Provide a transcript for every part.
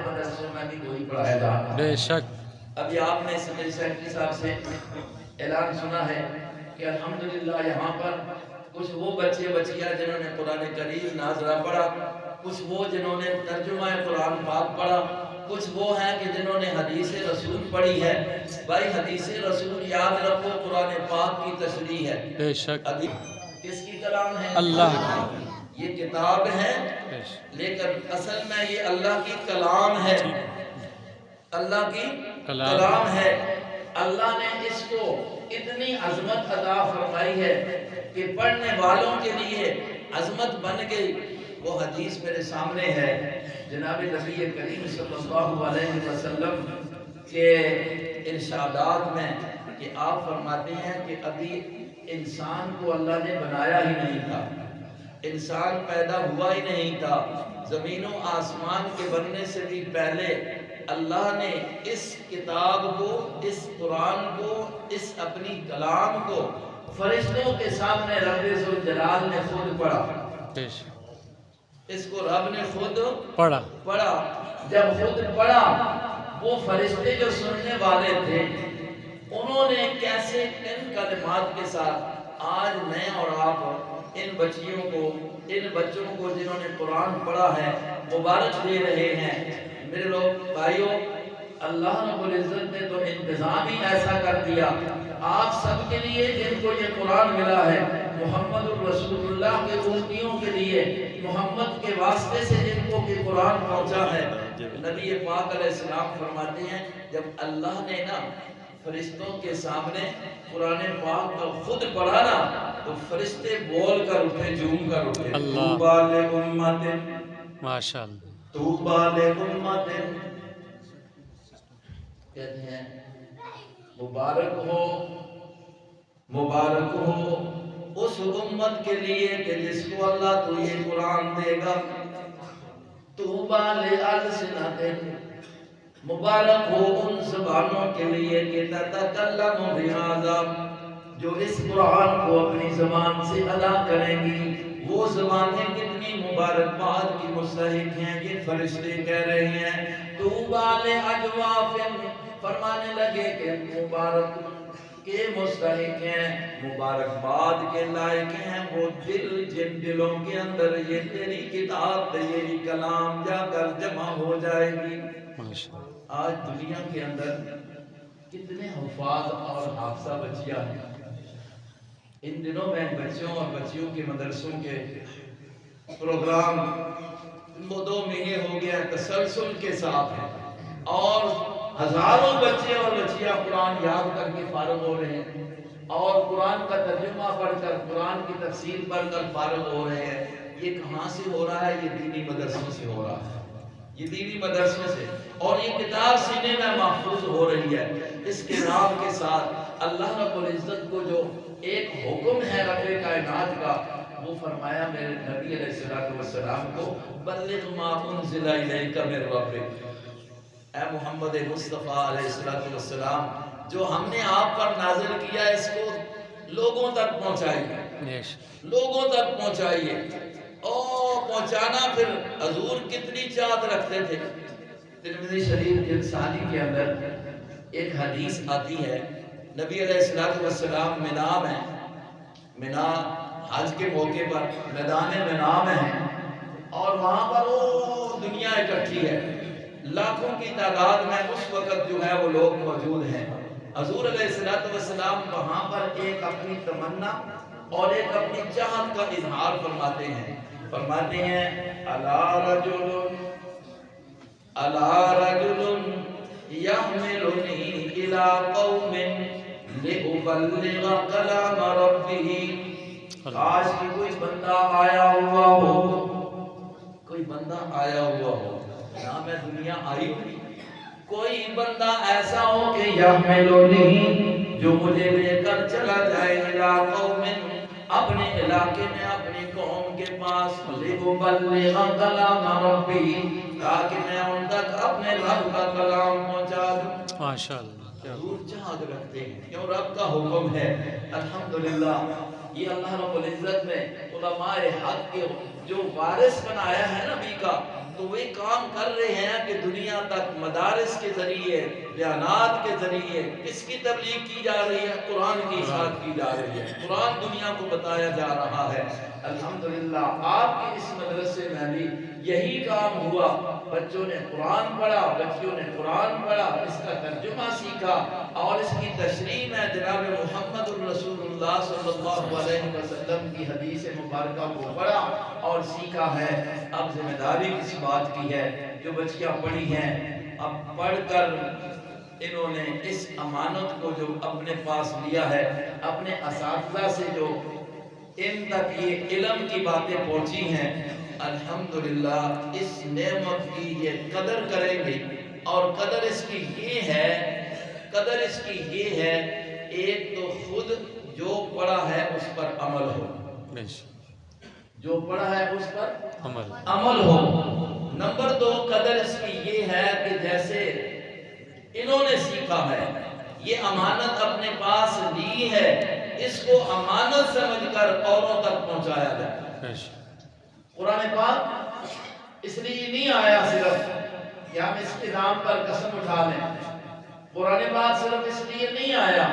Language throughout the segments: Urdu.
مدرسوں میں بھی وہی پڑھایا جا رہا ہے۔ بے شک ابھی آپ نے میرے سیکرٹری صاحب سے اعلان سنا ہے کہ الحمدللہ یہاں پر کچھ وہ بچے بچیاں جنہوں نے قرآن کریم ناظرہ پڑھا، کچھ وہ جنہوں نے ترجمہ قرآن پاک پڑھا، کچھ وہ ہیں کہ جنہوں نے حدیث رسول پڑھی ہے۔ بھائی حدیث رسول یاد رکھو قرآن پاک کی تشریح ہے۔ بے شک کس کی کلام ہے؟ اللہ کی۔ یہ کتاب ہے بے شک لیکن اصل میں یہ اللہ کی کلام ہے، اللہ کی کلام کلام ہے۔ اللہ نے اس کو اتنی عظمت عطا فرمائی ہے کہ پڑھنے والوں کے لیے عظمت بن گئی۔ وہ حدیث میرے سامنے ہے جناب نبی کریم صلی اللہ علیہ وسلم کے ارشادات میں کہ آپ فرماتے ہیں کہ ابھی انسان کو اللہ نے بنایا ہی نہیں تھا، انسان پیدا ہوا ہی نہیں تھا، زمین و آسمان کے بننے سے بھی پہلے اللہ نے اس کتاب کو، اس قرآن کو، اس اپنی کلام کو فرشتوں کے سامنے رب ذوالجلال نے خود پڑھا۔ بے شک اس کو رب نے خود پڑھا۔ جب خود پڑھا وہ فرشتے جو سننے والے تھے انہوں نے کیسے کن کلمات کے ساتھ آج میں اور آپ ان بچیوں کو، ان بچوں کو جنہوں نے قرآن پڑھا ہے مبارک دے رہے ہیں۔ میرے لوگ بھائیوں، اللہ رب العزت نے تو انتظام ہی ایسا کر دیا آپ سب کے لیے جن کو یہ قرآن ملا ہے، محمد الرسول اللہ کے امتیوں کے لیے، محمد کے واسطے سے جن کو کہ قرآن پہنچا ہے۔ نبی پاک علیہ السلام فرماتے ہیں جب اللہ نے نا فرشتوں کے سامنے قرآن پاک کو خود پڑھا نا تو فرشتے بول کر اٹھے، جھوم کر اٹھے، طوبیٰ لأمت، ماشاءاللہ، طوبیٰ لأمت، کہتے ہیں مبارک ہو، مبارک ہو اس امت کے لیے کہ جس کو اللہ تو یہ قرآن دے گا۔ طوبیٰ لألسنۃ، مبارک ہو ان زبانوں کے لیے کہ تتکلم بہذا، جو اس قرآن کو اپنی زبان سے ادا کریں گی۔ وہ زبانیں کتنی مبارکباد کی مستحق ہیں، یہ فرشتے کہہ رہے ہیں۔ طوبیٰ لأجواف، فرمانے لگے کہ مبارک کے مستحق ہیں، مبارکباد کے لائق ہیں وہ دل جن دلوں کے اندر یہ تیری کتاب تیری کلام جا کر جمع ہو جائے گی۔ آج دنیا کے اندر کتنے حفاظ اور حافظہ بچیاں ہیں۔ ان دنوں میں بچوں اور بچیوں کے مدرسوں کے پروگرام 2 مہینے ہو گیا تسلسل کے ساتھ ہیں اور ہزاروں بچے اور بچیاں قرآن یاد کر کے فارغ ہو رہے ہیں اور قرآن کا ترجمہ پڑھ کر، قرآن کی تفسیر پڑھ کر فارغ ہو رہے ہیں۔ یہ کہاں سے ہو رہا ہے؟ یہ دینی مدرسوں سے ہو رہا ہے، یہ دینی مدرسوں سے، اور یہ کتاب سینے میں محفوظ ہو رہی ہے۔ اس کتاب کے ساتھ اللہ رب العزت کو جو ایک حکم ہے رب کائنات کا، وہ فرمایا میرے نبی علیہ السلام کو، بلغ ما انزل الیک من ربک، اے محمد مصطفیٰ علیہ السلام جو ہم نے آپ پر نازل کیا اس کو لوگوں تک پہنچائیے، لوگوں تک پہنچائیے۔ اور پہنچانا پھر حضور کتنی چاہت رکھتے تھے۔ ترمذی شریف جلد ثانی کے اندر ایک حدیث آتی ہے، نبی علیہ السلام منا میں، منا حج کے موقع پر میدان منا میں ہیں اور وہاں پر وہ دنیا اکٹھی ہے، لاکھوں کی تعداد میں اس وقت جو ہے وہ لوگ موجود ہیں۔ حضور علیہ السلام وہاں پر ایک اپنی تمنا اور ایک اپنی چاہت کا اظہار فرماتے ہیں، فرماتے ہیں الا رجل یحملنی الی قوم لأبلغ کلام ربہ، کاش کہ کوئی بندہ آیا ہوا ہو، کوئی بندہ آیا ہوا ہو، نہ میں دنیا آئی ہوں، کوئی بندہ ایسا ہو کہ یحملنی، جو مجھے لے کر چلا جائے الی قوم، اپنے علاقے میں اپنی قوم کے پاس، لأبلغ کلام ربی، تاکہ میں ان تک اپنے رب کا کلام پہنچا دوں۔ ماشاءاللہ، حضور چاہت رکھتے ہیں کیوں رب کا حکم ہے۔ الحمدللہ یہ اللہ رب العزت نے علماء حق کے جو وارث بنایا ہے نبی کا، تو وہ کام کر رہے ہیں کہ دنیا تک مدارس کے ذریعے، بیانات کے ذریعے کس کی تبلیغ کی جا رہی ہے؟ قرآن کی اشاعت کی جا رہی ہے، قرآن دنیا کو بتایا جا رہا ہے۔ الحمدللہ آپ کے اس مدرسے میں بھی یہی کام ہوا، بچوں نے قرآن پڑھا، بچیوں نے قرآن پڑھا، اس کا ترجمہ سیکھا اور اس کی تشریح میں جناب محمد الرسول اللہ صلی اللہ علیہ وسلم کی حدیث مبارکہ کو پڑھا اور سیکھا ہے۔ اب ذمہ داری کس بات کی ہے؟ جو بچیاں پڑھی ہیں، اب پڑھ کر انہوں نے اس امانت کو جو اپنے پاس لیا ہے، اپنے اساتذہ سے جو ان تک یہ علم کی باتیں پہنچی ہیں، الحمدللہ اس نعمت کی یہ قدر کریں گے۔ اور قدر اس کی یہ ہے، ایک تو خود جو پڑھا ہے اس پر عمل ہو، جو پڑھا ہے اس پر عمل ہو۔ نمبر 2 قدر اس کی یہ ہے کہ جیسے انہوں نے سیکھا ہے، یہ امانت اپنے پاس لی ہے، اس کو امانت سمجھ کر اوروں تک پہنچایا جائے۔ قرآن پاک اس لیے نہیں آیا صرف کہ ہم اس کے نام پر قسم اٹھا لیں، قرآن پاک صرف اس لیے نہیں آیا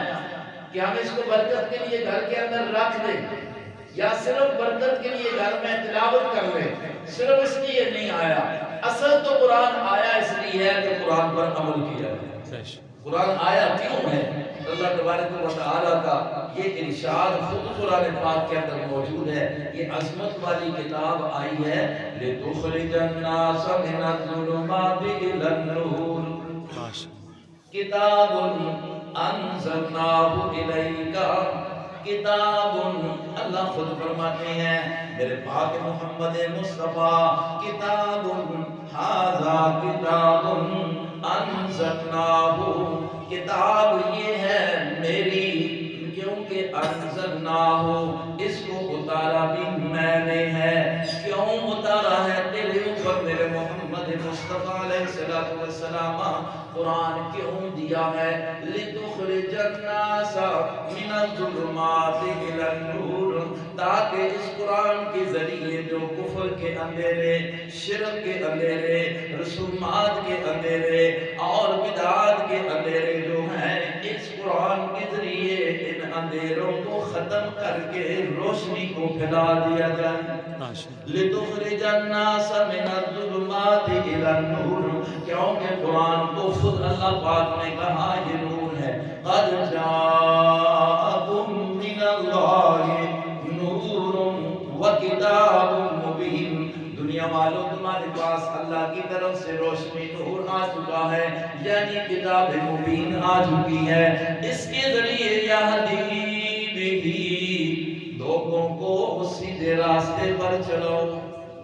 کہ ہم اس کو برکت کے لیے گھر کے اندر رکھ دیں یا صرف برکت کے لیے گھر میں تلاوت کر لیں، صرف اس لیے نہیں آیا۔ اصل تو قرآن آیا اس لیے ہے کہ قرآن پر عمل کیا جائے۔ قرآن آیا کیوں ہے؟ اللہ تبارک و تعالیٰ کا یہ ارشاد خود قرآن پاک کے اندر موجود ہے۔ یہ عظمت والی کتاب آئی ہے، لِتُخْرِجَ النَّاسَ مِنَ الظُّلُمَاتِ إِلَى النُّورِ کتاب انزلناہ الیک، کتاب اللہ خود فرماتے ہیں میرے پاک محمد مصطفیٰ، کتاب ھذا کتاب انزلناہ، کتاب یہ ہے میری، کیونکہ انزلناہ اس کو اتارا بھی میں نے ہے۔ کیوں اتارا ہے تیرے اوپر میرے محمد مصطفیٰ علیہ السلام؟ قرآن کیوں دیا ہے؟ لِتُخْرِجَ النَّاسَ مِنَ الظُّلُمَاتِ إِلَى النُّورِ، تاکہ اس قرآن کے ذریعے جو کفر کے اندھیرے، شرک کے اندھیرے، رسومات کے اندھیرے اور بدعات کے اندھیرے جو ہیں، اس قرآن کے ذریعے ان اندھیروں کو ختم کر کے روشنی کو پھیلا دیا جائے۔ لِتُخْرِجَ النَّاسَ مِنَ الظُّلُمَاتِ إِلَى النُّورِ، کیونکہ قرآن کو خود اللہ پاک نے کہا یہ نور ہے۔ قَدْ جَاءَكُم مِّنَ اللَّهِ نُورٌ وَكِتَابٌ مُّبِينٌ، دنیا والوں تمہارے پاس اللہ کی طرف سے روشنی نور آ چکا ہے، یعنی کتاب مبین آ چکی ہے۔ اس کے ذریعے یہدی بہ، لوگوں کو سیدھے راستے پر چلو،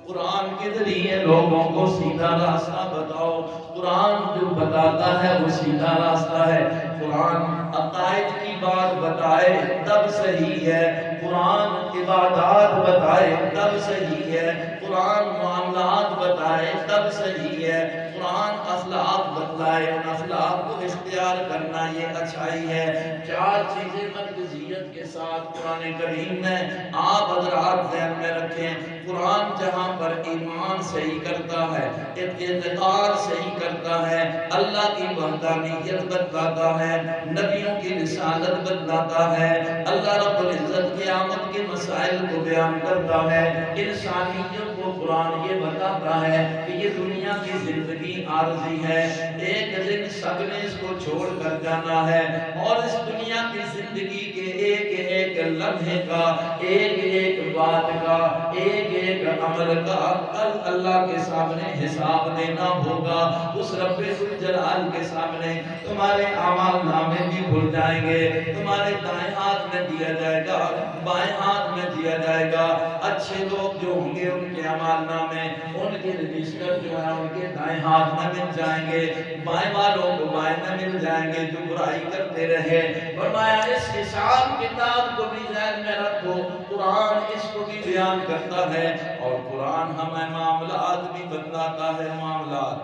قرآن کے ذریعے لوگوں کو سیدھا راستہ بتاؤ۔ قرآن جو بتاتا ہے وہ سیدھا راستہ ہے۔ قرآن عقائد کی بات بتائے تب صحیح ہے، قرآن عبادات بتائے تب صحیح ہے، قرآن معاملات بتائے تب صحیح ہے، قرآن اخلاق بتلائے، ان اخلاق کو اختیار کرنا یہ اچھائی ہے۔ 4 چیزیں مرکزیت کے ساتھ قرآن کریم میں آپ حضرات ذہن میں رکھیں۔ قرآن جہاں پر ایمان صحیح کرتا ہے، اعتقاد صحیح کرتا ہے، اللہ کی وحدانیت بتلاتا ہے، نبیوں کی رسالت بتلاتا ہے، اللہ رب العزت قیامت کے مسائل کو بیان کرتا ہے، انسانیت کو قرآن یہ بتاتا ہے کہ یہ دنیا کی زندگی عارضی ہے، ایک دن سب نے اس کو چھوڑ کر جانا ہے، اور اس دنیا کی زندگی کے ایک ایک لمحے کا، ایک ایک بات کا، ایک ایک عمل کا کل اللہ کے سامنے حساب دینا ہوگا۔ اس رب ذوالجلال کے سامنے تمہارے اعمال نامے بھی بھول جائیں گے، تمہارے دائیں ہاتھ میں دیا جائے گا، بائیں ہاتھ میں دیا جائے گا۔ اچھے لوگ جو ہوں گے ان کے اعمال نامے، ان کے رجسٹر جو ہے ان کے دائیں ہاتھ میں مل جائیں گے، بائیں والوں کو بائیں میں مل جائیں گے جو برائی کرتے رہے۔ فرمایا اس حساب کتاب کو بھی ذہن میں رکھو، قرآن اس کو بھی بیان کرتا ہے، اور قرآن ہمیں معاملات بھی بتلاتا ہے۔ معاملات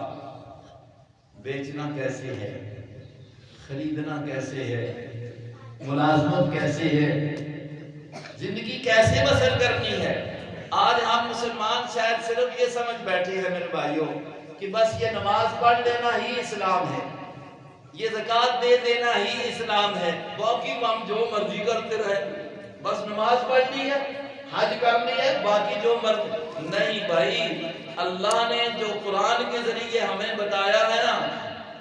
بیچنا کیسے ہے، خریدنا کیسے ہے، ملازمت کیسے ہے، زندگی کیسے بسر کرنی ہے۔ آج ہم مسلمان شاید صرف یہ سمجھ بیٹھے ہیں میرے بھائیوں کہ بس یہ نماز پڑھ لینا ہی اسلام ہے، یہ زکوٰۃ دے دینا ہی اسلام ہے، باقی ہم جو مرضی کرتے رہے، بس نماز پڑھ لی ہے، حج کر لی ہے، باقی جو مرضی نہیں بھائی۔ اللہ نے جو قرآن کے ذریعے ہمیں بتایا ہے نا،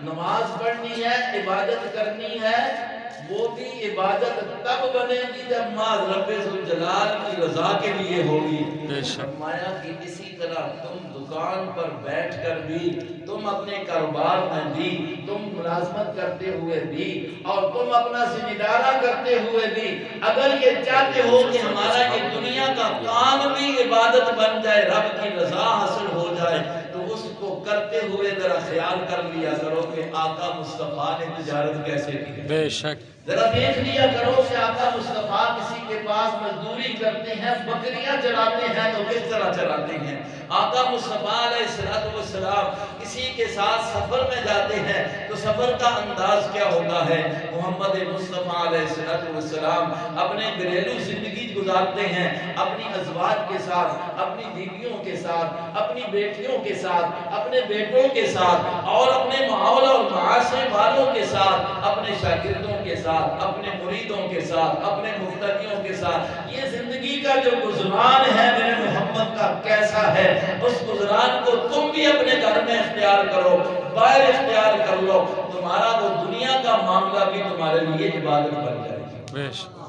نماز پڑھنی ہے، عبادت کرنی ہے، وہ بھی عبادت تب بنے گی جب ماں رب ذوالجلال کی رضا کے لیے ہوگی۔ بے شک۔ فرمایا کہ اسی طرح تم دکان پر بیٹھ کر بھی، تم اپنے کاروبار میں بھی، تم ملازمت کرتے ہوئے بھی، اور تم اپنا ذمہ دارہ کرتے ہوئے بھی، اگر یہ چاہتے ہو کہ ہمارا یہ دنیا کا کام بھی عبادت بن جائے، رب کی رضا حاصل ہو جائے، تو اس کو کرتے ہوئے ذرا خیال کر لیا کرو کہ آقا مصطفیٰ نے تجارت کیسے کی۔ بے شک۔ ذرا دیکھ لیا کرو کہ آقا مصطفیٰ کسی کے پاس مزدوری کرتے ہیں، بکریاں چراتے ہیں تو کس طرح چراتے ہیں۔ آقا مصطفیٰ علیہ السلام کسی کے ساتھ سفر میں جاتے ہیں تو سفر کا انداز کیا ہوتا ہے۔ محمد مصطفیٰ علیہ السلام اپنے گھریلو زندگی گزارتے ہیں، اپنی ازواج کے ساتھ، اپنی بیویوں کے ساتھ، اپنی بیٹیوں کے ساتھ، اپنے بیٹوں کے ساتھ، اور اپنے ماحول اور معاشرے والوں کے ساتھ، اپنے شاگردوں کے ساتھ، اپنے مریدوں کے ساتھ، اپنے مقتدیوں کے ساتھ۔ یہ زندگی کا جو گزران ہے میرے محمد کا کیسا ہے، اس گزران کو تم بھی اپنے گھر میں اختیار کرو، باہر اختیار کر لو، تمہارا وہ دنیا کا معاملہ بھی تمہارے لیے عبادت بن جائے گی۔ بے شک۔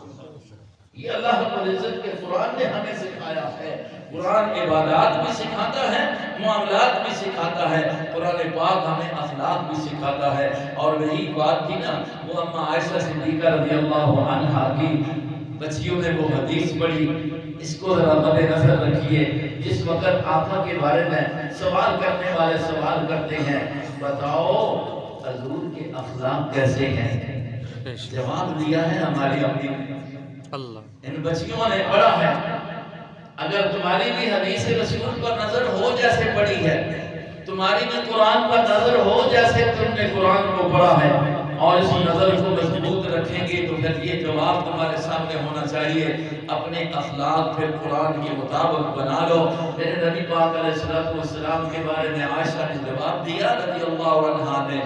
یہ اللہ رب العزت کے قرآن نے ہمیں سکھایا ہے۔ قرآن عبادات بھی سکھاتا ہے، معاملات بھی سکھاتا ہے، قرآن پاک ہمیں اخلاق بھی سکھاتا ہے۔ اور وہی بات تھی نا، وہ اما عائشہ صدیقہ رضی اللہ عنہا کی بچیوں نے وہ حدیث پڑھی، اس کو ذرا مد نظر رکھیے۔ جس وقت آقا کے بارے میں سوال کرنے والے سوال کرتے ہیں، بتاؤ حضور کے اخلاق کیسے ہیں؟ جواب دیا ہے ہماری اپنی اللہ۔ ان بچیوں نے پڑھا ہے۔ اگر تمہاری بھی حدیث رسول پر نظر ہو جیسے پڑھی ہے، تمہاری بھی قرآن پر نظر ہو جیسے تم نے قرآن کو پڑھا ہے، اور اس نظر کو مضبوط رکھیں گے تو پھر یہ جواب تمہارے سامنے ہونا چاہیے۔ اپنے اخلاق پھر قرآن کے مطابق بنا لو۔ میرے نبی پاک علیہ السلام کے بارے میں عائشہ نے جواب دیا رضی اللہ عنہا نے،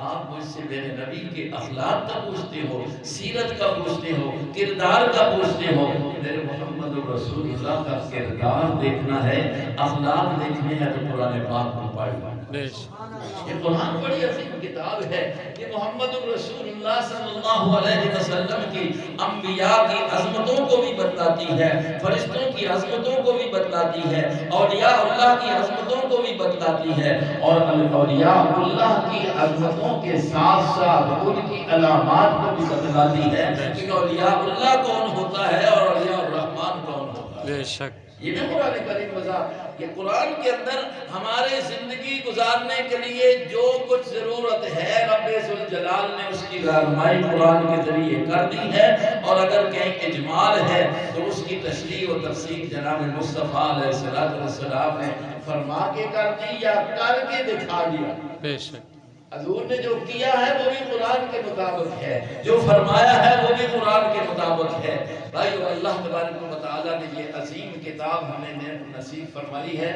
آپ مجھ سے میرے نبی کے اخلاق کا پوچھتے ہو، سیرت کا پوچھتے ہو، کردار کا پوچھتے ہو؟ میرے محمد رسول اللہ کا کردار دیکھنا ہے، اخلاق دیکھنے ہیں تو قرآن پاک کو پڑھ لو۔ یہ قرآن بڑی عظیم کتاب ہے، یہ محمد رسول اللہ صلی اللہ علیہ وسلم کی انبیاء کی عظمتوں کو بھی بتلاتی ہے، فرشتوں کی عظمتوں کو بھی بتلاتی ہے، اولیاء اللہ کی عظمتوں کو بھی بتلاتی ہے، اور اولیاء اللہ کی عظمتوں کے ساتھ ساتھ ان کی علامات کو بھی بتلاتی ہے کہ اولیاء اللہ کون ہوتا ہے اور اولیاء الرحمن کون ہوتا ہے۔ بے شک۔ یہ نہیں قرآن کریم وضاحت، یہ قرآن کے اندر ہمارے زندگی گزارنے کے لیے جو کچھ ضرورت ہے رب ذوالجلال نے اس کی رہنمائی قرآن کے ذریعے کر دی ہے، اور اگر کہیں اجمال ہے تو اس کی تشریح و تفصیل جناب مصطفیٰ علیہ السلام نے فرما کے کر دی یا کر کے دکھا دیا۔ بے شک۔ حضور نے جو کیا ہے وہ بھی قرآن کے مطابق ہے، جو فرمایا ہے وہ بھی قرآن کے مطابق ہے۔ بھائیو، اللہ تبارک و تعالیٰ نے یہ عظیم کتاب ہمیں نصیب فرمائی ہے،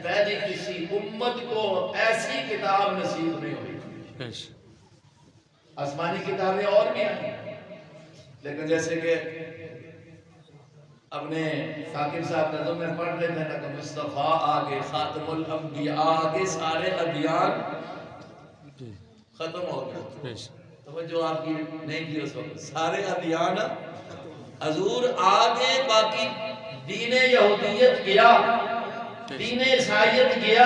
پہلے کسی امت کو ایسی کتاب نصیب نہیں ہوئی۔ آسمانی کتابیں اور بھی ہیں، لیکن جیسے کہ اپنے ثاقب صاحب نظم میں پڑھ رہے تھے کہ مصطفیٰ آگے خاتم الانبیاء، آگے سارے ادیان ختم ہو گیا۔ توجہ آپ کی نہیں کی اس وقت، سارے ادیان حضور آگے، باقی دین یہودیت گیا، دین عیسائیت گیا،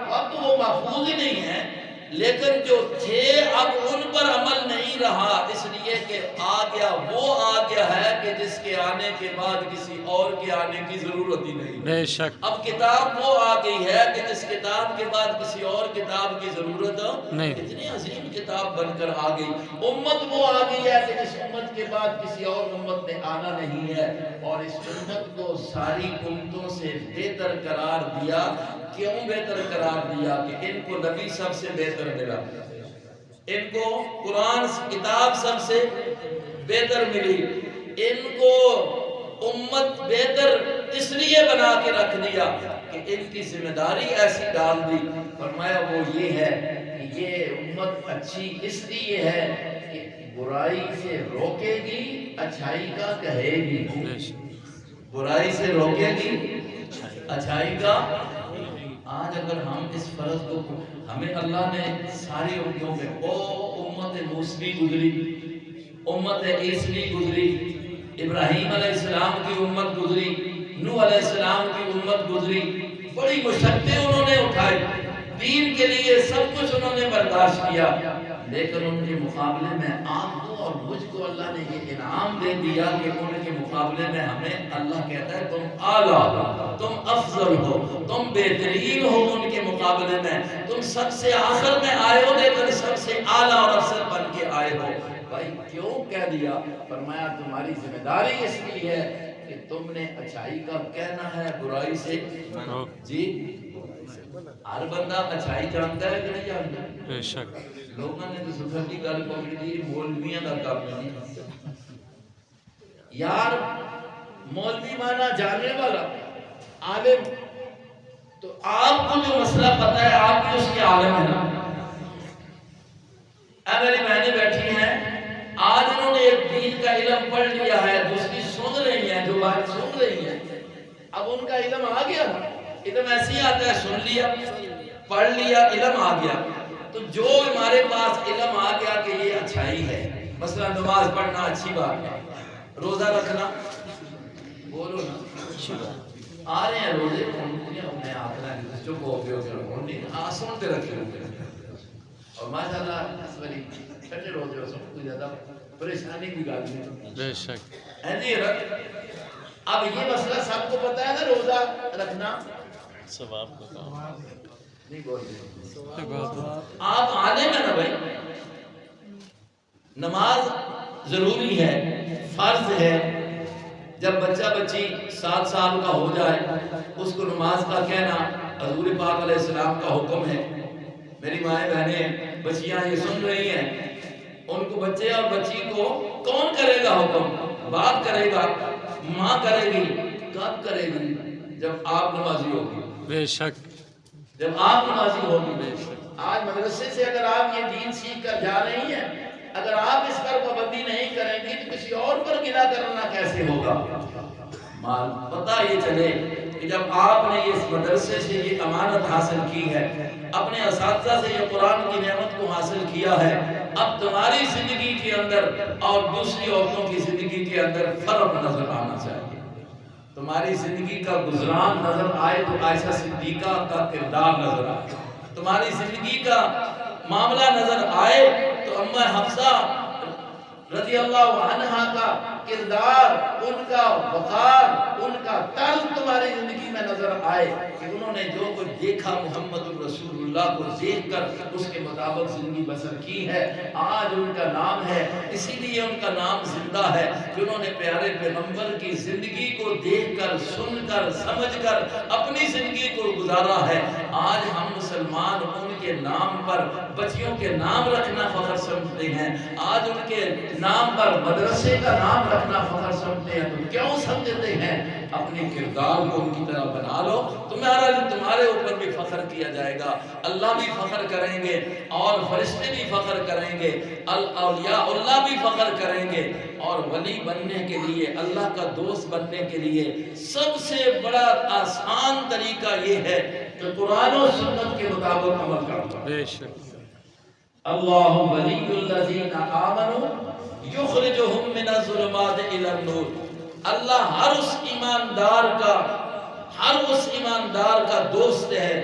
اب تو وہ محفوظ ہی نہیں ہے، لیکن جو تھے اب ان پر عمل نہیں رہا، اس لیے کہ آ گیا وہ آ گیا ہے کہ جس کے آنے کے بعد کسی اور کے آنے کی ضرورت ہی نہیں۔ بے شک۔ اب کتاب وہ آ گئی ہے کہ جس کتاب کے بعد کسی اور کتاب کی ضرورت نہیں۔ اتنی عظیم کتاب بن کر آ گئی۔ امت وہ آ گئی ہے کہ جس امت کے بعد کسی اور امت نے آنا نہیں ہے، اور اس امت کو ساری امتوں سے بہتر قرار دیا۔ کیوں بہتر قرار دیا؟ کہ ان کو نبی سب سے بہتر ملا، ان کو قرآن کتاب سب سے بہتر ملی، ان کو امت بہتر اس لیے بنا کے رکھ دیا کہ ان کی ذمہ داری ایسی ڈال دی۔ فرمایا وہ یہ ہے کہ یہ امت اچھی اس لیے ہے کہ برائی سے روکے گی، اچھائی کا کہے گی، بے شک برائی سے روکے گی، اچھائی کا۔ آج اگر ہم اس فرض کو، ہمیں اللہ نے ساری امتوں میں، او امت موسوی گزری، امت عیسوی گزری، ابراہیم علیہ السلام کی امت گزری، نوح علیہ السلام کی امت گزری، بڑی مشقتیں انہوں نے اٹھائی، دین کے لیے سب کچھ انہوں نے برداشت کیا، لیکن ان کے مقابلے میں آپ کو اور مجھ کو اللہ نے یہ انعام دے دیا کہ ان کے مقابلے میں ہمیں اللہ کہتا ہے تم اعلیٰ ہو، تم افضل ہو، تم بہترین ہو ان کے مقابلے میں، تم سب سے آخر میں آئے ہو لیکن سب سے اعلیٰ اور افضل بن کے آئے ہو۔ بھائی کیوں کہہ دیا؟ فرمایا تمہاری ذمہ داری اس لیے ہے کہ تم نے اچھائی کا کہنا ہے، برائی سے جی۔ ہر بندہ اچھائی جانتا ہے کہ نہیں جانتا؟ بے شک لوگوں نے تو سفر کی گل پکڑی دی، مولویاں کا کام نہیں یار۔ مولوی مانا جاننے والا، عالم، تو آپ کو جو مسئلہ پتا ہے آپ بھی اس کے عالم ہے نا۔ اے میری بہنیں بیٹھی ہیں، آج انہوں نے ایک دین کا علم پڑھ لیا ہے، دوسری سن رہی ہیں، جو بات سن رہی ہیں، اب ان کا علم آ گیا نا۔ علم ایسے ہی آتا ہے، سن لیا، پڑھ لیا، علم آ گیا۔ تو جو ہمارے پاس علم آ گیا کہ یہ اچھائی ہے، مثلا نماز پڑھنا اچھی بات ہے، روزہ رکھنا، بولو نا، آ رہے ہیں روزے، میں آخرا جو سنتے رکھے ہوئے اور ماشاءاللہ اس والی چھٹے روزے سب کو زیادہ پریشانی کی گل نہیں۔ بے شک ایسے رکھ۔ اب یہ مسئلہ سب کو پتا ہے نا، روزہ رکھنا ثواب کا کام نہیں بول رہے عبادت۔ آپ عالم ہیں نا بھائی، نماز ضروری ہے، فرض ہے۔ جب بچہ بچی 7 سال کا ہو جائے اس کو نماز کا کہنا حضور پاک علیہ السلام کا حکم ہے۔ میری مائیں بہنیں بچیاں یہ سن رہی ہیں، ان کو بچے اور بچی کو کون کرے گا حکم؟ باپ کرے گا، ماں کرے گی۔ کب کرے گی؟ جب آپ نمازی ہوگی، بے شک جب آپ نمازی ہوگی۔ آج مدرسے سے اگر آپ یہ دین سیکھ کر جا رہی ہیں، اگر آپ اس پر پابندی نہیں کریں گی تو کسی اور پر گلا کرنا کیسے ہوگا؟ پتہ یہ چلے کہ جب آپ نے اس مدرسے سے یہ امانت حاصل کی ہے، اپنے اساتذہ سے یہ قرآن کی نعمت کو حاصل کیا ہے، اب تمہاری زندگی کے اندر اور دوسری عورتوں کی زندگی کے اندر فرق نظر آنا چاہیے۔ تمہاری زندگی کا گزران نظر آئے تو عائشہ صدیقہ کا کردار نظر آئے، تمہاری زندگی کا معاملہ نظر آئے تو امّا حفصہ رضی اللہ عنہا کا کردار، ان کا وقار، ان کا طرز تمہاری زندگی میں نظر آئے کہ انہوں نے جو کچھ دیکھا محمد رسول اللہ کو دیکھ کر اس کے مطابق زندگی بسر کی ہے۔ آج ان کا نام ہے، اسی لیے ان کا نام زندہ ہے کہ انہوں نے پیارے پیغمبر کی زندگی کو دیکھ کر، سن کر، سمجھ کر اپنی زندگی کو گزارا ہے۔ آج ہم مسلمان ان کے نام پر بچیوں کے نام رکھنا فخر سمجھتے ہیں، آج ان کے نام پر مدرسے کا نام رکھنا فخر سمجھتے ہیں۔ تو کیوں سمجھتے ہیں؟ اپنے کردار کو ان کی طرح بنا لو، تمہارے اوپر بھی فخر کیا جائے گا، اللہ بھی فخر کریں گے اور فرشتے بھی فخر کریں گے، اولیاء اللہ بھی فخر کریں گے۔ اور ولی بننے کے لیے، اللہ کا دوست بننے کے لیے سب سے بڑا آسان طریقہ یہ ہے کہ قرآن و سنت کے مطابق عمل کرنا۔ بے شک اللہ ولی الذین آمنوا یخرجہم من الظلمات الی النور۔ اللہ ہر اس ایماندار کا دوست ہے،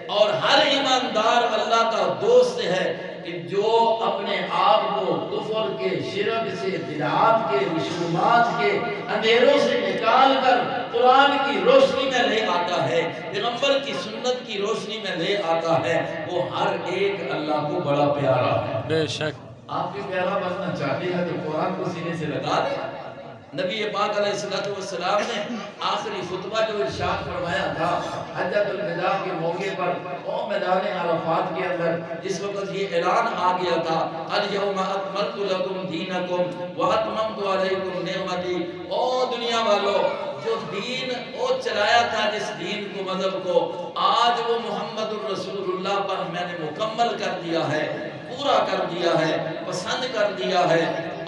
اور ہر ایماندار اللہ کا دوست ہے کہ جو اپنے آپ کو کفر کے، شرک سے، بدعات کے، رسومات کے اندھیروں سے نکال کر قرآن کی روشنی میں لے آتا ہے، پیغمبر کی سنت کی روشنی میں لے آتا ہے، وہ ہر ایک اللہ کو بڑا پیارا ہے۔ بے شک آپ بھی پیارا بننا چاہتے ہیں تو قرآن کو سینے سے لگا دیں۔ نبی پاک علیہ السلام نے آخری خطبہ جو ارشاد فرمایا تھا حجۃ الوداع کے موقع پر، او میدان عرفات کے اندر، جس وقت یہ اعلان آ گیا تھا الیوم اکملت لکم دینکم واتممت علیکم نعمتی، او دنیا والو جو دین وہ چلایا تھا، جس دین کو مذہب کو آج وہ محمد الرسول اللہ پر میں نے مکمل کر دیا ہے، پورا کر دیا ہے، پسند کر دیا ہے۔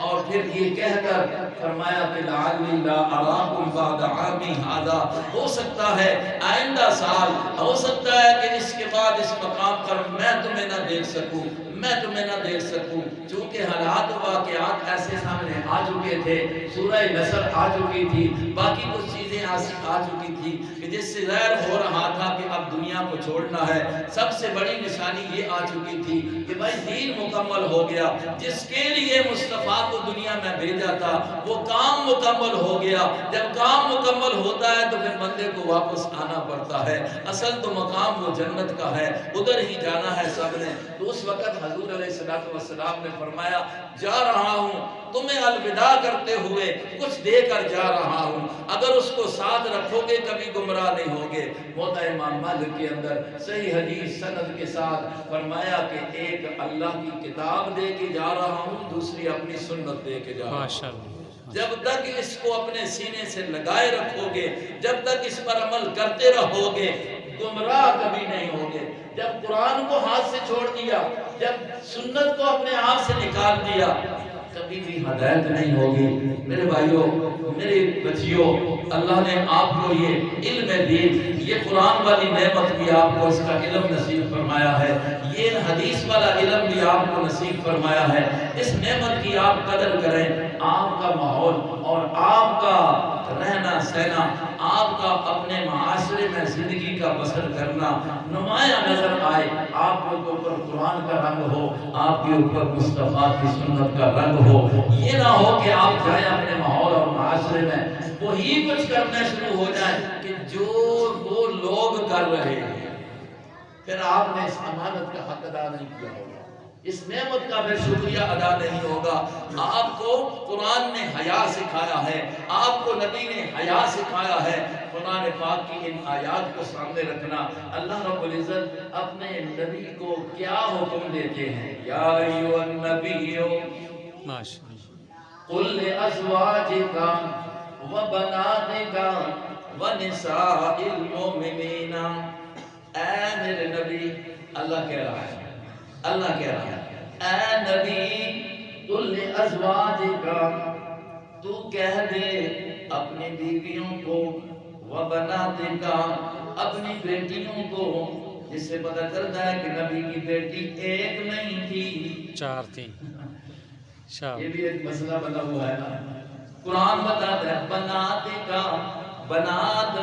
اور پھر یہ کہہ کر فرمایا کہ لعلی لا اراکم بعد عامی ھذا، ہو سکتا ہے آئندہ سال، ہو سکتا ہے کہ اس کے بعد اس مقام پر میں تمہیں نہ دیکھ سکوں، میں تمہیں نہ دیکھ سکوں، چونکہ حالات و واقعات ایسے سامنے آ چکے تھے، سورہ نصر آ چکی تھی، باقی کچھ چیزیں آ چکی تھی کہ جس سے ظاہر ہو رہا تھا کہ اب دنیا کو چھوڑنا ہے۔ سب سے بڑی نشانی یہ آ چکی تھی کہ بھائی دین مکمل ہو گیا، جس کے لیے مصطفیٰ کو دنیا میں بھیجا تھا وہ کام مکمل ہو گیا۔ جب کام مکمل ہوتا ہے تو پھر بندے کو واپس آنا پڑتا ہے، اصل تو مقام وہ جنت کا ہے، ادھر ہی جانا ہے سب نے۔ تو اس وقت حضور علیہ السلام نے فرمایا جا رہا ہوں تمہیں الوداع کرتے ہوئے کچھ دے کر جا رہا ہوں، اگر اس کو ساتھ رکھو گے کبھی گمراہ نہیں ہوگے۔ موطا امام مالک کے اندر صحیح حدیث سند کے ساتھ فرمایا کہ ایک اللہ کی کتاب دے کے جا رہا ہوں، دوسری اپنی سنت دے کے جا رہا ہوں۔ ماشاءاللہ، جب تک اس کو اپنے سینے سے لگائے رکھو گے، جب تک اس پر عمل کرتے رہو گے، گمراہ کبھی نہیں ہوگے۔ جب قرآن کو ہاتھ سے چھوڑ دیا، جب سنت کو اپنے آپ سے نکال دیا، کبھی بھی ہدایت نہیں ہوگی۔ میرے بھائیوں، میرے بچیوں، اللہ نے آپ کو یہ علم دین، یہ قرآن والی نعمت بھی آپ کو اس کا علم نصیب فرمایا ہے، یہ حدیث والا علم بھی آپ کو نصیب فرمایا ہے۔ اس نعمت کی آپ قدر کریں۔ آپ کا ماحول اور آپ کا رہنا سہنا، آپ کا اپنے معاشرے میں زندگی کا بسر کرنا نمایاں نظر آئے، آپ کے اوپر قرآن کا رنگ ہو، آپ کے اوپر مصطفیٰ کی سنت کا رنگ ہو۔ یہ نہ ہو کہ آپ جائیں اپنے ماحول اور معاشرے میں وہی کچھ کرنا شروع ہو جائیں کہ جو وہ لوگ کر رہے ہیں، پھر آپ نے اس امانت کا حق ادا نہیں کیا ہوگا، اس نعمت کا پھر شکریہ ادا نہیں ہوگا۔ آپ کو قرآن نے حیا سکھایا ہے، آپ کو نبی نے حیا سکھایا ہے۔ قرآن پاک کی ان آیات کو سامنے رکھنا، اللہ رب العزت اپنے نبی کو کیا حکم دیتے ہیں؟ یا ایھا النبی ماشاءاللہ، قل لأزواجک وبناتک ونساء المؤمنین، اے میرے نبی، اللہ کہہ رہا ہے، اللہ کہہ رہا ہے، اے نبی قل لأزواجک، تو کہہ دے اپنی بیویوں کو، وبناتک، اپنی بیٹیوں کو، جس سے پتہ چلتا ہے کہ نبی کی بیٹی ایک نہیں تھی، 4 تھی۔ یہ بھی ایک مسئلہ بنا ہوا ہے نا۔ قرآن بتاتا ہے بناتک، بنات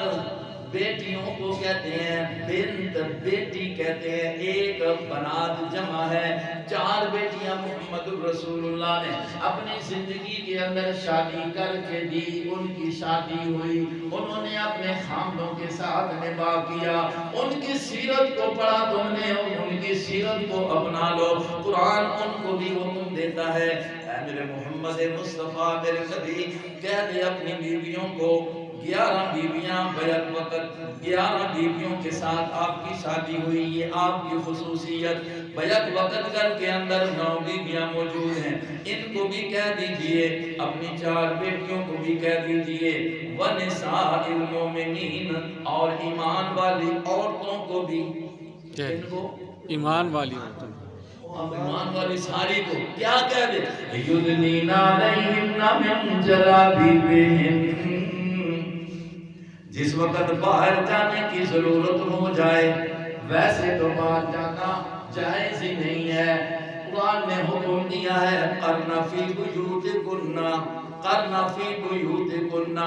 بیٹیوں کو کہتے ہیں، بنت بیٹی کہتے ہیں، ایک بنات جمع ہے۔ 4 بیٹیاں محمد الرسول اللہ نے اپنی زندگی کے اندر شادی کر کے دی، ان کی شادی ہوئی، انہوں نے اپنے خاندوں کے ساتھ نباہ کیا، ان کی سیرت کو پڑھا تم نے، ان کی سیرت کو اپنا لو۔ قرآن ان کو بھی حکم دیتا ہے، اے میرے محمد مصطفیٰ میرے نبی، کہہ دے اپنی بیویوں کو، 11 بیویاں بیک وقت، 11 بیویوں کے ساتھ آپ کی شادی ہوئی، یہ آپ کی خصوصیت۔ بیک وقت گھر کے اندر 9 بیویاں موجود ہیں، ان کو بھی کہہ دیجئے، اپنی 4 بیٹیوں کو بھی کہہ دیجئے، وَنِسَاءِ الْمُؤْمِنِينَ، اور ایمان والی عورتوں کو بھی، ان کو ایمان والی عورتوں، ایمان والی ساری کو کیا کہہ دے؟ یُدْنِینَ عَلَیْہِنَّ مِن جَلَابِیبِہِنَّ، جس وقت باہر جانے کی ضرورت ہو جائے، ویسے تو باہر جانا جائز ہی نہیں ہے۔ قرآن نے حکم دیا ہے قرن فی بیوتکن، قرن فی بیوتکن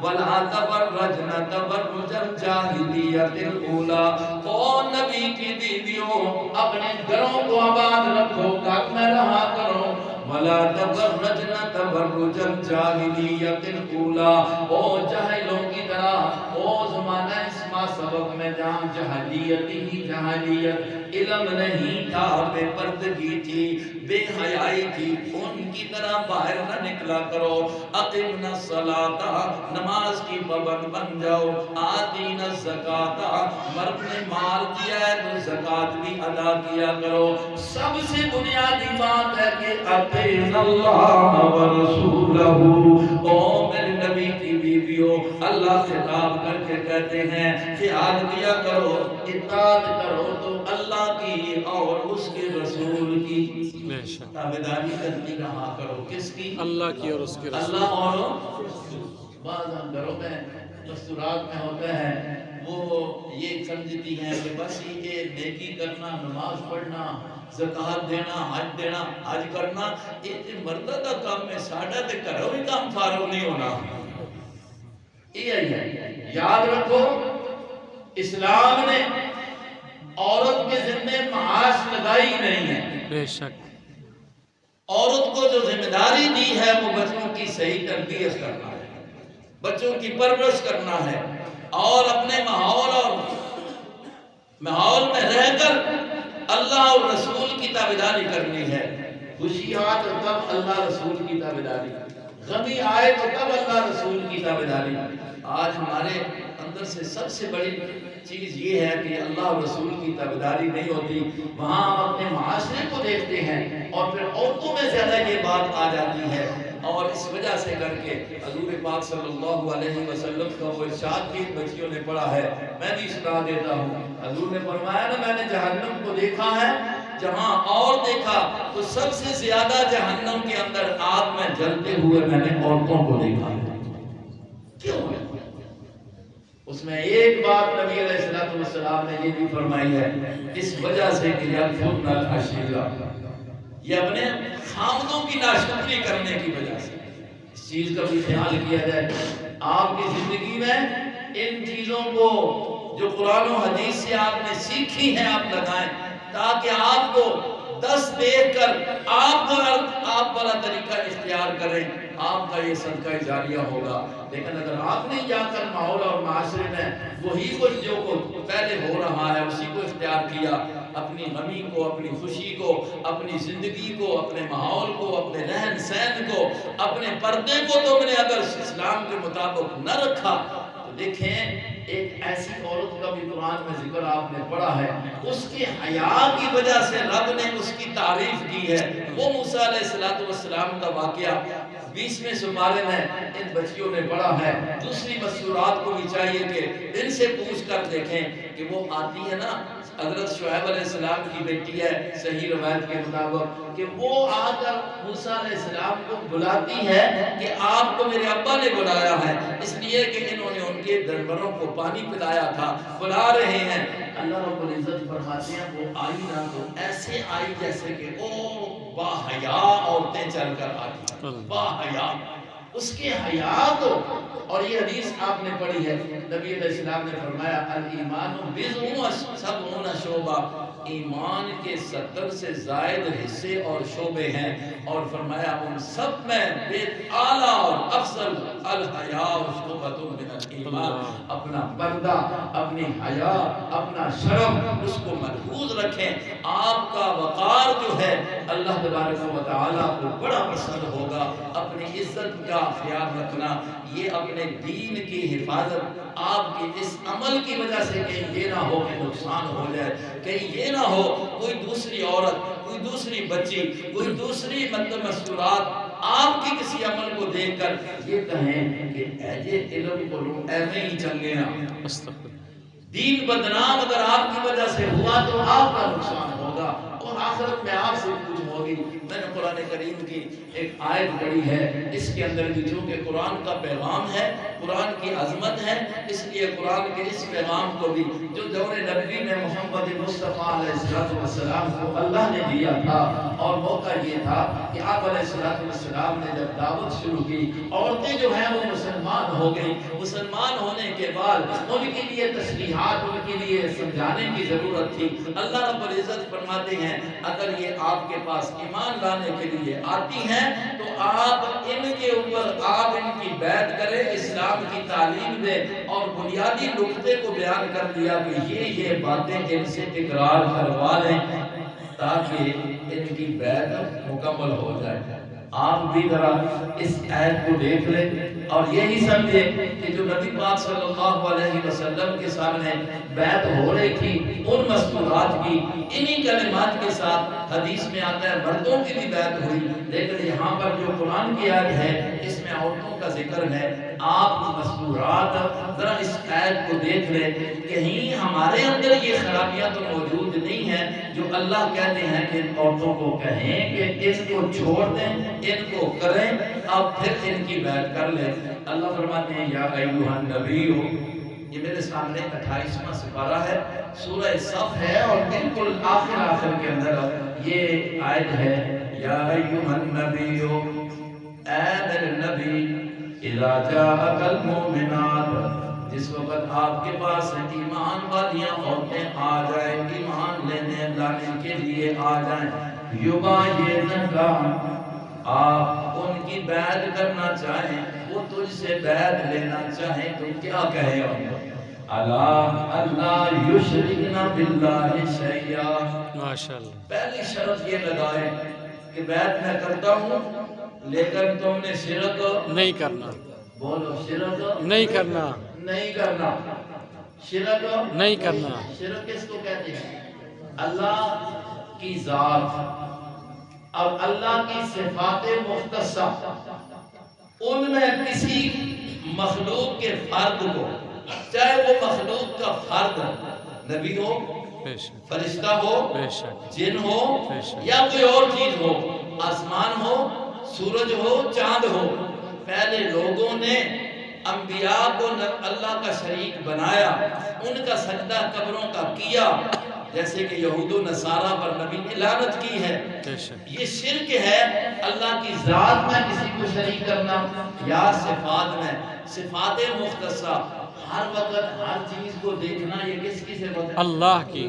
ولا تبرجن تبرج الجاہلیۃ الاولی، او نبی کی بیویوں اپنے گھروں کو آباد رکھو، گھر میں رہا کرو، ولا تبرجن تبرج الجاہلیۃ الاولی، او جاہلوں کی طرح، او زمانہ اسما سبق میں جہاں جہلیت ہی جہلیت، علم نہیں تھا، بے پردگی تھی، بے حیائی تھی، ان کی طرح باہر نہ نکلا کرو۔ اقمنا الصلاۃ، نماز کی پابند بن جاؤ۔ آتینا الزکاۃ، مرد نے مال دیا ہے تو زکات بھی ادا کیا کرو۔ سب سے بنیادی بات ہے کہ اطیعوا اللہ ورسولہ، او میرے نبی کی بیوی بیویوں اللہ خطاب کر کے کہتے ہیں خیال کیا کرو اطاعت کرو تو اللہ کی اور اس کے رسول کی بے شک تابعداری کرتی رہا کرو. کس کی؟ اللہ کی اور اس کے رسول اللہ اور بعض گھروں میں دستورات میں ہوتا ہے وہ یہ سمجھتی ہیں کہ بس یہ نیکی کرنا نماز پڑھنا زکات دینا حج کرنا یہ مردہ کا کام ہے ساڈا تے گھروں ہی کام فارغ نہیں ہونا. یہ یاد رکھو اسلام نے عورت کے ذمے معاش لگائی نہیں ہے. بے شک عورت کو جو ذمہ داری دی ہے وہ بچوں کی صحیح تربیت کرنا ہے بچوں کی پرورش کرنا ہے اور اپنے ماحول میں رہ کر اللہ اور رسول کی تابعداری کرنی ہے. خوشی آئے تو تب اللہ رسول کی تابعداری غمی آئے تو تب اللہ رسول کی تابعداری. آج ہمارے اندر سے سب سے بڑی چیز یہ ہے کہ اللہ اور رسول کی تابعداری نہیں ہوتی. وہاں ہم اپنے معاشرے کو دیکھتے ہیں اور پھر عورتوں میں زیادہ یہ بات آ جاتی ہے اور اس وجہ سے کر کے حضور پاک صلی اللہ علیہ وسلم کا وہ ارشاد بھی بچیوں نے پڑھا ہے میں بھی سنا دیتا ہوں. حضور نے فرمایا نا میں نے جہنم کو دیکھا ہے جہاں اور دیکھا تو سب سے زیادہ جہنم کے اندر آگ میں جلتے ہوئے میں نے عورتوں کو دیکھا ہے. کیوں ہے؟ اس میں ایک بات نبی علیہ السلام نے یہ بھی فرمائی ہے اس وجہ سے کہ یکفرن العشیرہ یہ اپنے خامدوں کی ناشکری کرنے کی وجہ سے. اس چیز کا بھی خیال کیا جائے آپ کی زندگی میں ان چیزوں کو جو قرآن و حدیث سے آپ نے سیکھی ہیں آپ لگائیں تاکہ آپ کو دس دیکھ کر آپ والا طریقہ اختیار کریں. آپ کا یہ صدقہ جاریہ ہوگا. لیکن اگر آپ نے جا کر ماحول اور معاشرے میں وہی کچھ جو پہلے ہو رہا ہے اسی کو اختیار کیا اپنی غمی کو اپنی خوشی کو اپنی زندگی کو اپنے ماحول کو اپنے رہن سہن کو اپنے پردے کو تم نے اگر اسلام کے مطابق نہ رکھا تو دیکھیں ایک ایسی عورت کا بھی قرآن میں ذکر آپ نے پڑھا ہے اس کے حیا کی وجہ سے رب نے اس کی تعریف کی ہے. وہ موسیٰ علیہ السلام کا واقعہ 20ویں سپارے میں ان بچیوں نے پڑھا ہے. دوسری مسورات کو بھی چاہیے کہ ان سے پوچھ کر دیکھیں کہ وہ آتی ہے نا حضرت شعیب علیہ السلام کی بیٹی ہے صحیح روایت کے مطابق کہ وہ آ کر موسیٰ علیہ السلام کو بلاتی ہے کہ آپ کو میرے ابا نے بلایا ہے اس لیے کہ انہوں نے ان کے درباروں کو پانی پلایا تھا بلا رہے ہیں. اللہ رب العزت فرماتے ہیں وہ آئی نہ تو ایسے آئی جیسے کہ او باحیا عورتیں چل کر آتی باحیا اس کے حیا کو. اور یہ حدیث آپ نے پڑھی ہے نبی علیہ السلام نے فرمایا الایمان بضع سبعون شعبہ ایمان کے 70 سے زائد حصے اور شعبے ہیں اور فرمایا ان سب میں بے اعلیٰ اور افضل الحیاء شعبۃ من الایمان. اپنا پردہ اپنی حیا اپنا شرم اس کو محفوظ رکھیں. آپ کا وقار جو ہے اللہ تبارک و تعالیٰ کو بڑا پسند ہوگا. اپنی عزت کا خیال رکھنا یہ اپنے دین کی حفاظت آپ کی اس عمل کی وجہ سے کہیں یہ نہ ہو کہ نقصان ہو جائے کہیں یہ نہ ہو کوئی دوسری عورت کوئی دوسری بچی کوئی دوسری مستورات آپ کی کسی عمل کو دیکھ کر یہ کہیں کہ ایجے علم کو لوگ ایسے ہی چنگے نا. دین بدنام اگر آپ کی وجہ سے ہوا تو آپ کا نقصان ہوگا اور آخرت میں آپ سے کچھ ہوگی. میں نے قرآن کریم کی ایک آیت پڑھی ہے اس کے اندر بھی چونکہ قرآن کا پیغام ہے قرآن کی عظمت ہے اس لیے قرآن کے اس پیغام کو بھی جو دور نبوی میں محمد مصطفیٰ علیہ السلام کو اللہ نے دیا تھا اور موقع یہ تھا کہ آپ علیہ السلام نے جب دعوت شروع کی عورتیں جو ہیں وہ مسلمان ہو گئی. مسلمان ہونے کے بعد ان کے لیے تشریحات ان کے لیے سمجھانے کی ضرورت تھی. اللہ رب العزت فرماتے ہیں اگر یہ آپ کے پاس ایمان لانے کے لیے آتی ہیں تو آپ ان کے اوپر آپ ان کی بیعت کریں اسلام کی تعلیم دیں اور بنیادی نقطے کو بیان کر دیا کہ یہ باتیں ان سے اقرار کروا لیں تاکہ ان کی بیعت مکمل ہو جائے. آپ بھی ذرا اس آیت کو دیکھ لیں اور یہی سمجھیں کہ جو نبی پاک صلی اللہ علیہ وسلم کے سامنے بیعت ہو رہی تھی ان مستورات کی، انہی کلمات کے ساتھ حدیث میں آتا ہے مردوں کی بھی بیعت ہوئی، لیکن یہاں پر جو قرآن کی آیت ہے اس میں عورتوں کا ذکر ہے۔ آپ مستورات ذرا اس آیت کو دیکھ لیں، کہیں ہمارے اندر یہ خرابیاں تو موجود نہیں ہیں جو اللہ کہتے ہیں کہ ان عورتوں کو کہیں کہ اس کو چھوڑ دیں، ان کو کریں، اب پھر ان کی بیعت کر لیں۔ اللہ فرماتے ہیں یا ایھا النبی، یہ میرے سامنے 28واں سپارہ ہے، سورہ صف ہے، اور بالکل آخر کے اندر یہ آیت ہے یا ایھا النبی، اے میرے نبی، اذا جاءک المؤمنات، جس وقت آپ کے پاس ایمان والیاں عورتیں آ جائیں، ایمان لانے کے لیے آ جائیں، یبایعنک، آپ ان کی بیعت کرنا چاہیں، وہ تجھ سے بیعت لینا چاہیں تو کیا کہیں اللہ یشرکن باللہ شیئا، ماشاءاللہ، پہلی شرط یہ لگائے کہ بیعت میں کرتا ہوں لیکن تم نے شرک نہیں کرنا، بولو، شرک نہیں کرنا، نہیں کرنا، شرک نہیں کرنا۔ شرک کس کو کہتے ہیں؟ اللہ کی ذات اور اللہ کی صفات مختصہ، ان میں کسی مخلوق کے فرد کو، چاہے وہ مخلوق کا فرد نبی ہو، بے شک، فرشتہ ہو، بے شک، جن ہو، بے شک، یا کوئی اور چیز ہو، آسمان ہو، سورج ہو، چاند ہو، پہلے لوگوں نے انبیاء کو اللہ کا شریک بنایا، ان کا سجدہ قبروں کا کیا، جیسے کہ یہود و نصارہ پر نبی نے لعنت کی ہے۔ بے شک، یہ شرک ہے اللہ کی ذات میں کسی کو شریک کرنا، یا صفات میں، صفات مختصہ، ہر وقت ہر چیز کو دیکھنا، یہ کس کی صفت ہے؟ اللہ کی،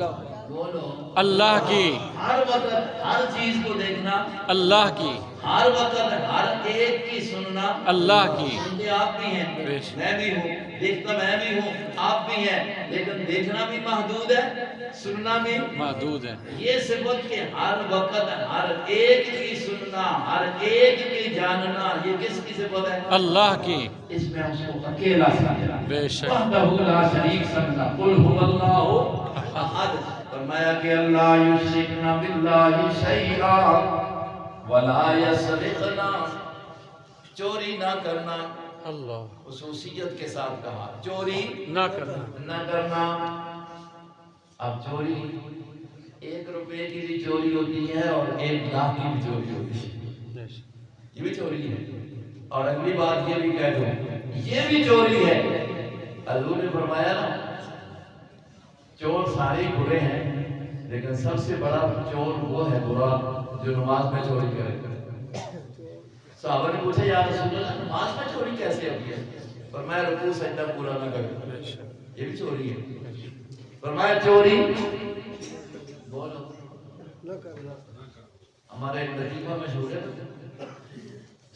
بولو، اللہ کی، ہر وقت ہر چیز کو دیکھنا، اللہ کی، ہر وقت ہر ایک کی سننا، اللہ کی، سنتے آپ بھی ہیں، بے شک، میں بھی ہوں، دیکھتا میں بھی ہوں، آپ بھی ہیں، لیکن دیکھنا بھی محدود ہے، سننا بھی محدود ہے۔ یہ صفت کہ ہر وقت ہر ایک کی سننا، ہر ایک کی جاننا، یہ کس کی صفت ہے؟ اللہ کی، اس میں اس کو اکیلا سمجھنا، بے شک، وحدہ لا شریک سمجھنا، قل هو اللہ احد، فرمایا کہ اللہ یشرکن باللہ شیئا ولا یسرقنا، چوری نہ کرنا، اللہ، خصوصیت کے ساتھ کہا، چوری نہ کرنا، نہ کرنا۔ اب چوری 1 روپے کی بھی چوری ہوتی ہے اور 1 لاکھ کی بھی چوری ہوتی ہے، بے شک، یہ بھی چوری ہے۔ اور اگلی بات یہ بھی کہہ دوں، یہ بھی چوری ہے۔ حضور نے فرمایا نا، چور سارے برے ہیں لیکن سب سے بڑا چور وہ ہے برا جو نماز میں چوری کرے۔ صحابہ نے پوچھا یا رسول اللہ، نماز میں چوری کیسے ہوتی ہے؟ فرمایا رکوع سجدہ پورا نہ کرے، بے شک، یہ بھی چوری ہے۔ فرمایا چوری، بولو، ہمارا ایک لطیفہ مشہور ہے،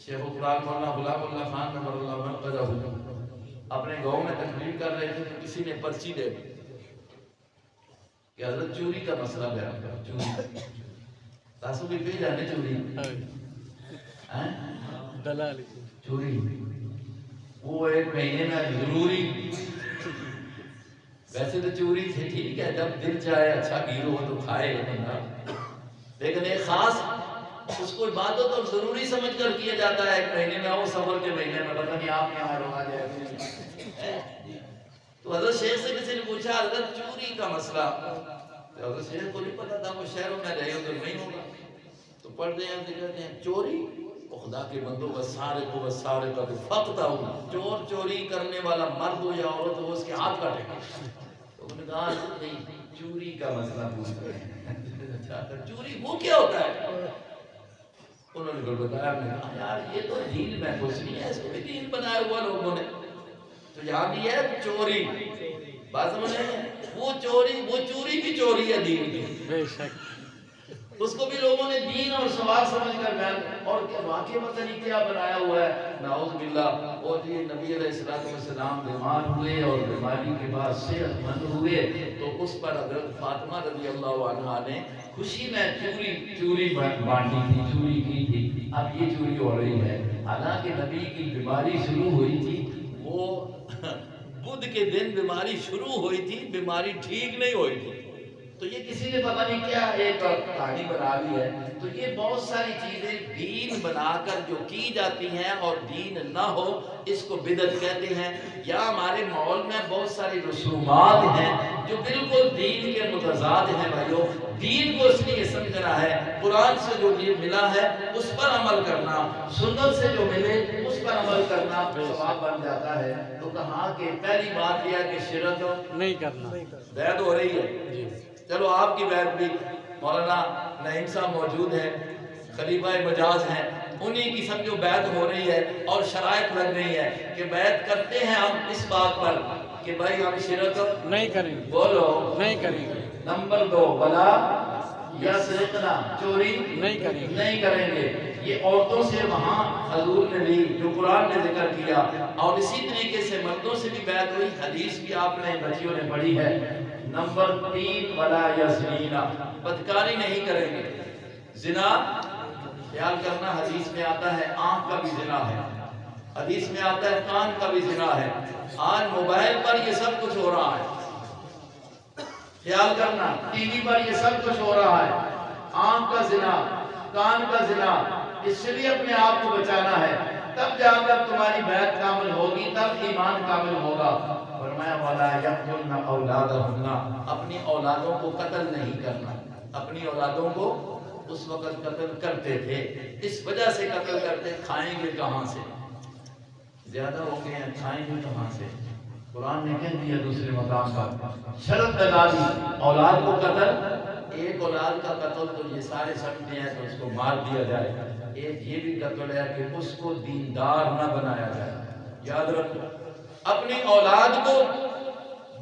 شیخ القرآن مولانا غلام اللہ خان نور اللہ مرقدہ اپنے گاؤں میں تقریر کر رہے تھے تو کسی نے پرچی دے دی کہ حضرت چوری کا مسئلہ بیان کرو، چوری تاسو بھی پہ جانے چوری دلالی، چوری، وہ 1 مہینے میں ضروری، ویسے تو چوری سے ٹھیک ہے جب دل چاہے اچھا گھی ہو تو کھائے بندہ، لیکن ایک خاص اس کو عبادت اور ضروری سمجھ کر کیا جاتا ہے 1 مہینے میں، وہ سفر کے مہینے میں، پتہ نہیں آپ یہاں روا جائے۔ تو حضرت شیخ سے کسی نے پوچھا حضرت چوری کا مسئلہ، تو حضرت شیخ کو نہیں پتا تھا، وہ شہروں میں رہے ادھر نہیں ہوگا، تو پڑھتے ہیں کہتے ہیں چوری، خدا کے بندوں والسارق والسارقۃ فاقطعوا، چور چوری کرنے والا مرد ہو یا عورت ہو اس کے ہاتھ کاٹے گا۔ تو انہوں نے کہا نہیں، چوری کا مسئلہ پوچھ رہے ہیں، چوری وہ کیا ہوتا ہے؟ انہوں نے پھر بتایا، میں نے کہا یار یہ تو دین میں کچھ نہیں ہے، اس کو بھی دین بنایا ہوا لوگوں نے، تو یہاں بھی ہے چوری، بات سمجھ رہے ہیں؟ وہ چوری بھی چوری ہے دین کی، بے شک، اس کو بھی لوگوں نے دین اور ثواب سمجھ کر بیان، اور واقعی پتہ نہیں کیا بنایا ہوا ہے، نعوذ باللہ۔ اور یہ نبی علیہ السلام بیمار ہوئے اور بیماری کے بعد صحت مند ہوئے تو اس پر حضرت فاطمہ رضی اللہ عنہا نے خوشی میں چوری بانٹی تھی، چوری کی تھی۔ اب یہ چوری ہو رہی ہے، حالانکہ نبی کی بیماری شروع ہوئی تھی، وہ بدھ کے دن بیماری شروع ہوئی تھی، بیماری ٹھیک نہیں ہوئی تھی، تو یہ کسی نے پتہ نہیں کیا ایک کہانی بنا لی ہے. تو یہ بہت ساری چیزیں دین بنا کر جو کی جاتی ہیں اور دین نہ ہو اس کو بدعت کہتے ہیں. یا ہمارے ماحول میں بہت ساری رسومات ہیں جو بالکل دین کے متضاد ہیں. بھائیو دین کو اس لیے سمجھنا ہے قرآن سے جو ملا ہے اس پر عمل کرنا, سنت سے جو ملے اس پر عمل کرنا ثواب بن جاتا ہے. تو کہاں کہ پہلی بات یہ ہے کہ شرک نہیں کرنا. بیعت ہو رہی ہے. چلو آپ کی بیعت بھی مولانا نعیم صاحب موجود ہیں, خلیفہ مجاز ہیں, انہی کی سمجھو بیعت ہو رہی ہے اور شرائط لگ رہی ہے کہ بیعت کرتے ہیں ہم اس بات پر کہ بھائی ہم شرک نہیں کریں گے. بولو نہیں کریں گے. نمبر 2 ولا یسرقنا, چوری نہیں کریں گے. یہ عورتوں سے وہاں حضور نے بھی جو قرآن نے ذکر کیا, اور اسی طریقے سے مردوں سے بھی بیعت ہوئی, حدیث بھی آپ نے بچیوں نے پڑھی ہے. نمبر 3 ولا یزنینا, بدکاری نہیں کریں گے. زنا خیال کرنا, حدیث میں آتا ہے آنکھ کا بھی زنا ہے, حدیث میں آتا ہے کان کا بھی زنا ہے. آج موبائل پر یہ سب کچھ ہو رہا ہے, خیال کرنا ٹی وی پر یہ سب کچھ ہو رہا ہے. آنکھ کا زنا, کان کا زنا, اس سے بھی اپنے آپ کو بچانا ہے. تب جا کر تمہاری بیعت کامل ہوگی, تب ایمان کامل ہوگا. فرمایا والا یقتلن اولادہن, اپنی اولادوں کو قتل نہیں کرنا. اپنی اولادوں کو اس وقت قتل کرتے تھے, اس وجہ سے قتل کرتے. کھائیں گے کہاں سے, زیادہ ہو گئے ہیں, کھائیں گے کہاں سے. قرآن نے کہہ دیا دوسرے مقام پر, شرط لگا دی اولاد کو قتل. ایک اولاد کا قتل تو یہ سارے سمجھتے ہیں تو اس کو مار دیا جائے. ایک یہ بھی قتل ہے کہ اس کو دیندار نہ بنایا جائے. یاد رکھو, اپنی اولاد کو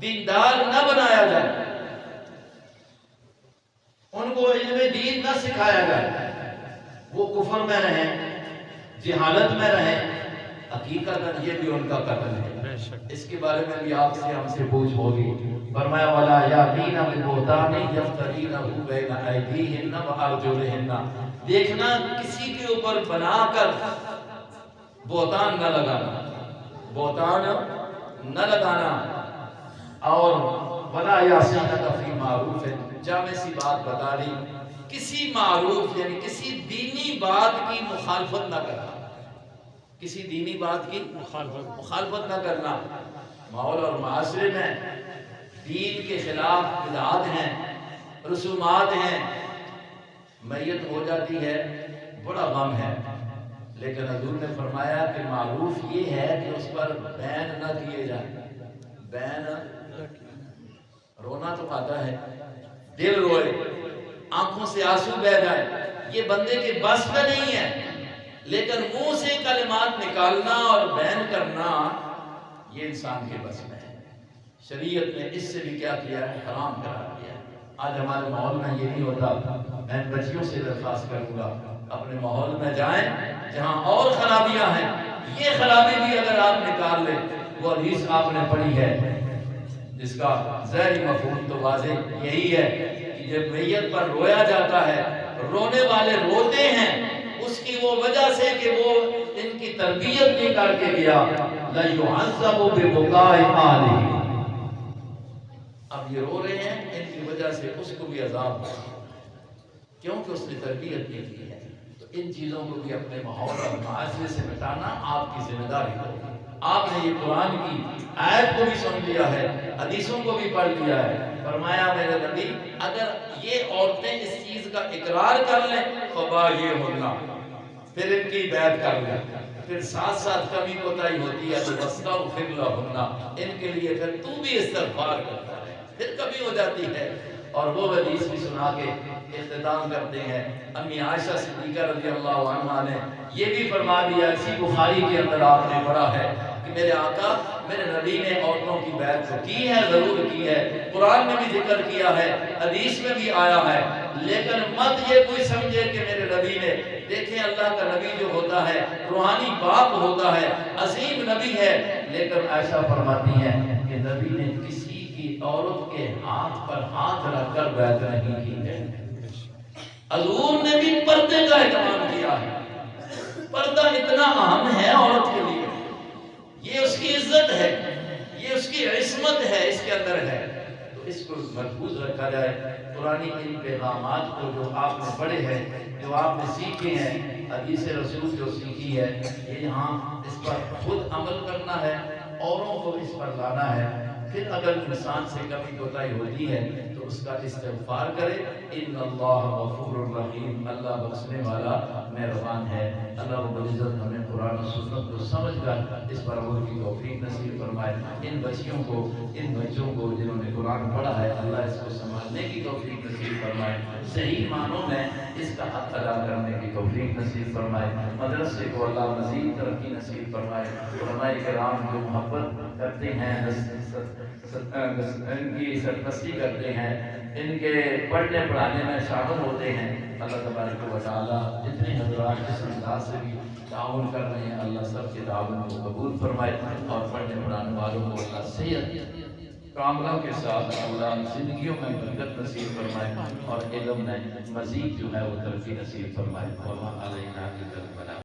دیندار نہ بنایا جائے, ان کو علم دین نہ سکھایا جائے. وہ کفر میں رہیں, جہالت میں رہیں, حقیقت یہ بھی ان کا قتل ہے. اس کے بارے میں بھی آپ سے ہم سے پوچھ ہوگی. فرمایا ولا یاتین بالبہتان یفترینہ بین ایدیہن وارجلہن, دیکھنا کسی کے اوپر بنا کر بہتان نہ لگانا, بہتان نہ لگانا. اور ولا یعصینک فی معروف, جامع سی بات بتا دی, کسی معروف یعنی کسی دینی بات کی مخالفت نہ کرنا. کسی دینی بات کی مخالفت نہ کرنا. ماحول اور معاشرے میں دین کے خلاف بدعات ہیں, رسومات ہیں, میت ہو جاتی ہے, بڑا غم ہے. لیکن حضور نے فرمایا کہ معروف یہ ہے کہ اس پر بین نہ کیے جائیں. بین, رونا تو آتا ہے, دل روئے, آنکھوں سے آنسو بہہ جائے, یہ بندے کے بس میں نہیں ہے. لیکن منہ سے کلمات نکالنا اور بین کرنا یہ انسان کے بس میں ہے. شریعت نے اس سے بھی کیا کیا ہے, حرام قرار دیا ہے. آج ہمارے ماحول میں یہ نہیں ہوتا. میں بچیوں سے درخواست کروں گا اپنے ماحول میں جائیں جہاں اور خرابیاں ہیں, یہ خرابی بھی اگر آپ نکال لیں. وہ حدیث آپ نے پڑھی ہے جس کا ظاہری مفہوم تو واضح یہی ہے کہ جب میت پر رویا جاتا ہے, رونے والے روتے ہیں اس کی وہ وجہ سے کہ وہ ان کی تربیت بھی کر کے گیا. لَيُعَذَّبُ بِبُكَاءِ أَهْلِهِ, اب یہ رو رہے ہیں ان کی وجہ سے اس کو بھی عذاب ہو, کیونکہ اس نے تربیت نہیں کی ہے. تو ان چیزوں کو بھی اپنے ماحول اور معاشرے سے مٹانا آپ کی ذمہ داری ہوگی. آپ نے یہ قرآن کی آیت کو بھی سن لیا ہے, حدیثوں کو بھی پڑھ لیا ہے. فرمایا میرے نبی اگر یہ عورتیں اس چیز کا اقرار کر لیں فبا یہ ہونا, پھر ان کی بیعت کر لیں, پھر ساتھ ساتھ کمی کوتاہی ہوتی ہے تو واستغفر لہن, ان کے لیے پھر تو بھی استغفار کرتا ہے, پھر کمی ہو جاتی ہے. اور وہ حدیث بھی سنا کے اختتام کرتے ہیں. امی عائشہ صدیقہ رضی اللہ عنہا نے یہ بھی فرما دیا, اسی بخاری کے اندر آپ نے پڑھا ہے کہ میرے آقا میرے نبی نے عورتوں کی بیعت کو کی ہے, ضرور کی ہے, قرآن میں بھی ذکر کیا ہے, حدیث میں بھی آیا ہے. لیکن مت یہ کوئی سمجھے کہ میرے نبی نے, دیکھیں اللہ کا نبی جو ہوتا ہے روحانی باپ ہوتا ہے, عظیم نبی ہے. لیکن عائشہ فرماتی ہیں کہ نبی نے کسی کی عورت کے ہاتھ پر ہاتھ رکھ کر بیعت نہیں کی ہے. حضور نے بھی پردے کا اہتمام کیا ہے. پردہ اتنا اہم ہے عورت کے لیے, یہ اس کی عزت ہے, یہ اس کی عصمت ہے, اس کے اندر ہے. تو اس کو محفوظ رکھا جائے۔ قرآن ان پیغامات کو جو آپ نے پڑھے ہیں، جو آپ نے سیکھے ہیں، حدیث رسول جو سیکھی ہے، یہ یہاں اس پر خود عمل کرنا ہے، اوروں کو اس پر لانا ہے۔ پھر اگر انسان سے کمی کوتاہی ہوتی ہے تو اس کا استغفار کرے۔ ان اللہ غفور الرحیم، اللہ بخشنے والا مہربان ہے۔ اللہ رب العزت ہمیں قرآن و سنت کو سمجھ کر اس پر عمل کی توفیق نصیب فرمائے۔ ان بچیوں کو، ان بچوں کو جنہوں نے قرآن پڑھا ہے، اللہ اس کو سنبھالنے کی توفیق نصیب فرمائے، صحیح معنوں میں اس کا حق ادا کرنے کی توفیق نصیب فرمائے۔ مدرسے کو اللہ مزید ترقی نصیب فرمائے۔ علماء کرام جو محبت کرتے ہیں، ان کی سرپرستی کرتے ہیں، ان کے پڑھنے پڑھانے میں شامل ہوتے ہیں، اللہ تبارک و تعالیٰ جتنے حضرات اس انداز سے بھی تعاون کر رہے ہیں، اللہ سب کے تعاون کو قبول فرمائے، اور پڑھنے پڑھانے والوں کو اللہ صحت کاملہ کے ساتھ اللہ زندگیوں میں برکت نصیب فرمائے، اور علم میں مزید جو ہے وہ ترقی نصیب فرمائے۔ وما علینا الا البلاغ۔